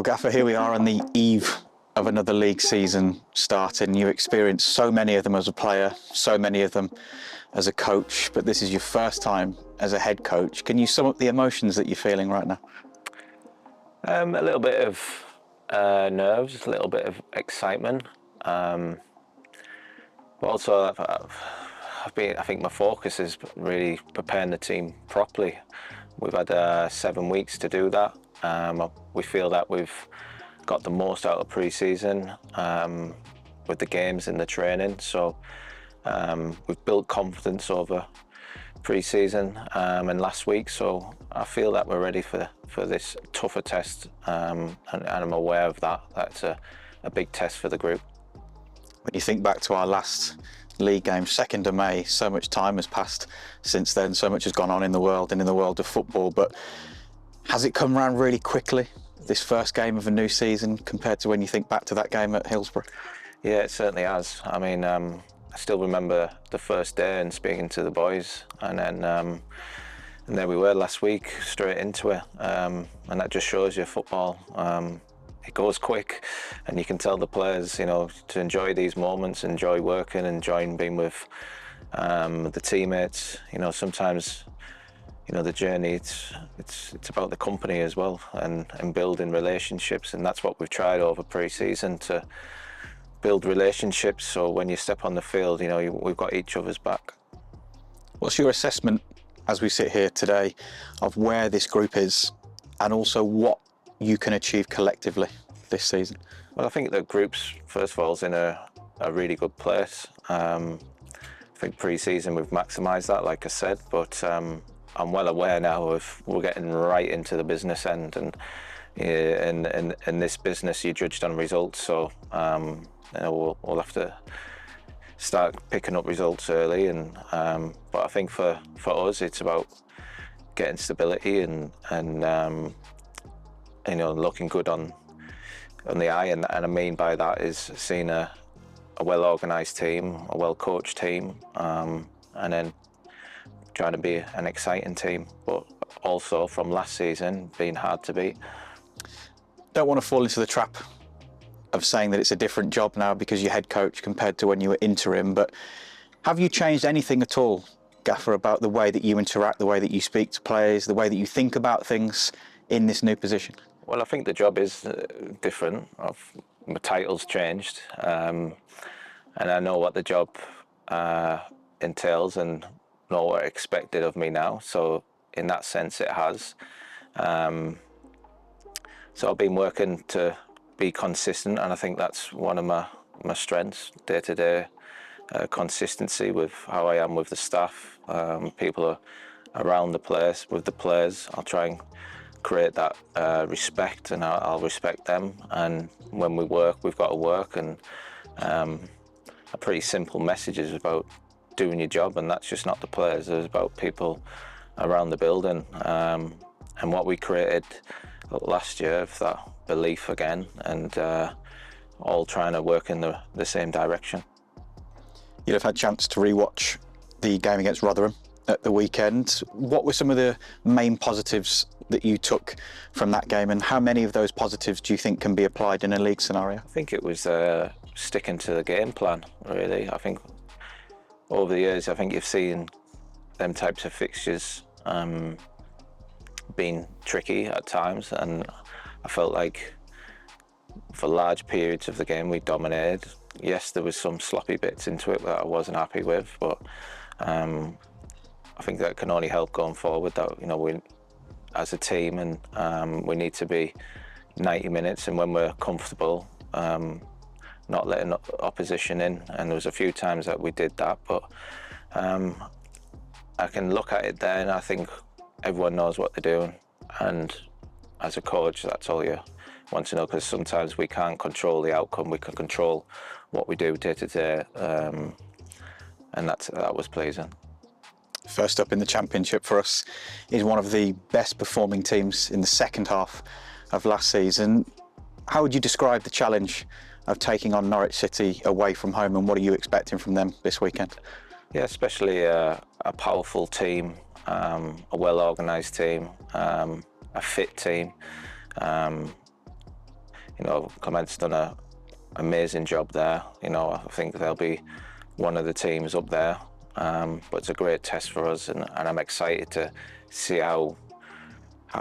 Gaffer, here we are on the eve of another league season starting. You experienced so many of them as a player, so many of them as a coach, but this is your first time as a head coach. Can you sum up the emotions that you're feeling right now? A little bit of nerves, a little bit of excitement, but also I think my focus is really preparing the team properly. We've had 7 weeks to do that. We feel that we've got the most out of pre-season with the games and the training. So we've built confidence over pre-season and last week. So I feel that we're ready for this tougher test, and I'm aware of that. That's a big test for the group. When you think back to our last league game, 2nd of May, so much time has passed since then, so much has gone on in the world and in the world of football, but has it come around really quickly, this first game of a new season, compared to when you think back to that game at Hillsborough? Yeah, it certainly has. I mean, I still remember the first day and speaking to the boys, and there we were last week, straight into it, and that just shows you football. It goes quick, and you can tell the players, you know, to enjoy these moments, enjoy working, enjoying being with the teammates. You know, sometimes, you know, the journey, it's about the company as well, and building relationships, and that's what we've tried over pre-season, to build relationships, so when you step on the field, you know, we've got each other's back. What's your assessment, as we sit here today, of where this group is, and also what you can achieve collectively this season? Well, I think the group's, first of all, is in a really good place. I think pre-season we've maximised that, like I said, but I'm well aware now of we're getting right into the business end, and in this business you're judged on results, so you know, we'll have to start picking up results early, and but I think for us it's about getting stability and you know, looking good on the eye, and I mean by that is seeing a well-organised team, a well-coached team, and then trying to be an exciting team, but also from last season being hard to beat. Don't want to fall into the trap of saying that it's a different job now because you're head coach compared to when you were interim, but have you changed anything at all, Gaffer, about the way that you interact, the way that you speak to players, the way that you think about things in this new position? Well, I think the job is different. My title's changed, and I know what the job entails and know what expected of me now. So in that sense, it has. So I've been working to be consistent, and I think that's one of my strengths, day-to-day consistency with how I am with the staff. People are around the place, with the players. I'll try and create that respect, and I'll respect them, and when we work, we've got to work, and a pretty simple message is about doing your job, and that's just not the players, it's about people around the building, and what we created last year, of that belief again, and all trying to work in the same direction. You'd have had a chance to re-watch the game against Rotherham at the weekend. What were some of the main positives that you took from that game, and how many of those positives do you think can be applied in a league scenario? I think it was sticking to the game plan, really. I think over the years, I think you've seen them types of fixtures being tricky at times, and I felt like for large periods of the game we dominated. Yes, there was some sloppy bits into it that I wasn't happy with, but I think that can only help going forward, that, you know, we as a team, and we need to be 90 minutes, and when we're comfortable, not letting opposition in, and there was a few times that we did that, but I can look at it there and I think everyone knows what they're doing, and as a coach that's all you want to know, because sometimes we can't control the outcome, we can control what we do day to day, and that was pleasing. First up in the Championship for us is one of the best performing teams in the second half of last season. How would you describe the challenge of taking on Norwich City away from home, and what are you expecting from them this weekend? Yeah, especially a powerful team, a well-organised team, a fit team. You know, Clement's done an amazing job there. You know, I think they'll be one of the teams up there. But it's a great test for us, and I'm excited to see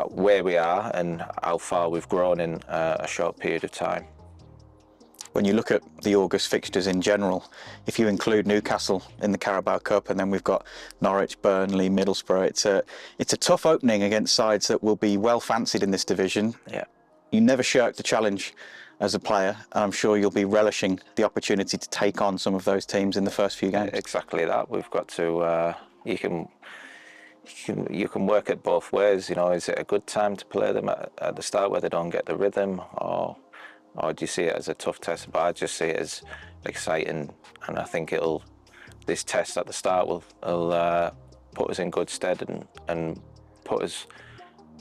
where we are and how far we've grown in a short period of time. When you look at the August fixtures in general, if you include Newcastle in the Carabao Cup, and then we've got Norwich, Burnley, Middlesbrough, it's a tough opening against sides that will be well fancied in this division. Yeah. You never shirk the challenge as a player, and I'm sure you'll be relishing the opportunity to take on some of those teams in the first few games. Exactly that. We've got to. You can work it both ways. You know, is it a good time to play them at the start where they don't get the rhythm, or do you see it as a tough test? But I just see it as exciting, and I think this test at the start will put us in good stead and put us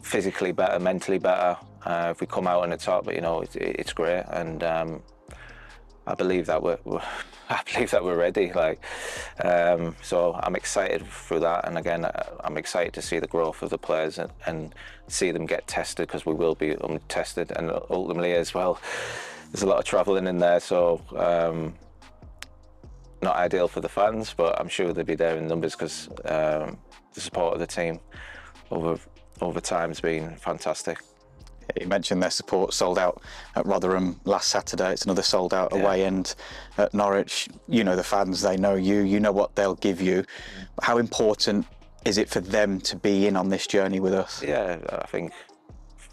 physically better, mentally better. If we come out on the top, but you know, it's great, and I believe that we're ready. Like, so I'm excited through that, and again, I'm excited to see the growth of the players and see them get tested, because we will be tested, and ultimately as well, there's a lot of travelling in there, so not ideal for the fans, but I'm sure they'll be there in numbers, because the support of the team over time's been fantastic. You mentioned their support sold out at Rotherham last Saturday. It's another sold out away end at Norwich. You know the fans, they know you, you know what they'll give you. How important is it for them to be in on this journey with us? Yeah, I think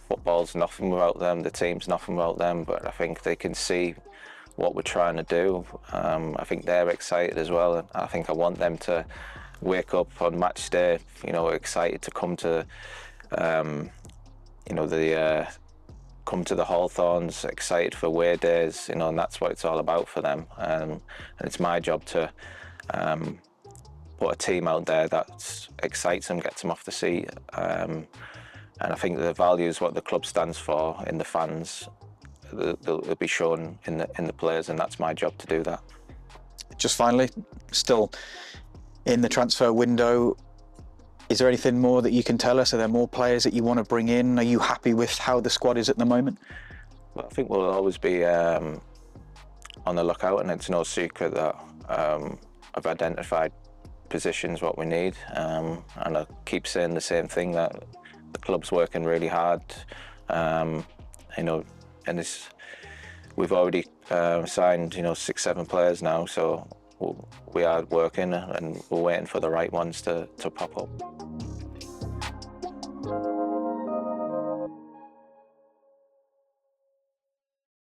football's nothing without them, the team's nothing without them, but I think they can see what we're trying to do. I think they're excited as well, and I think I want them to wake up on match day, you know, excited to come to you know, come to the Hawthorns, excited for away days, you know, and that's what it's all about for them. And it's my job to put a team out there that excites them, gets them off the seat. And I think the values, what the club stands for in the fans, they'll be shown in the players, and that's my job to do that. Just finally, still in the transfer window, is there anything more that you can tell us? Are there more players that you want to bring in? Are you happy with how the squad is at the moment? Well, I think we'll always be on the lookout, and it's no secret that I've identified positions what we need, and I keep saying the same thing, that the club's working really hard, you know, and we've already signed, you know, 6-7 players now, so we are working, and we're waiting for the right ones to pop up.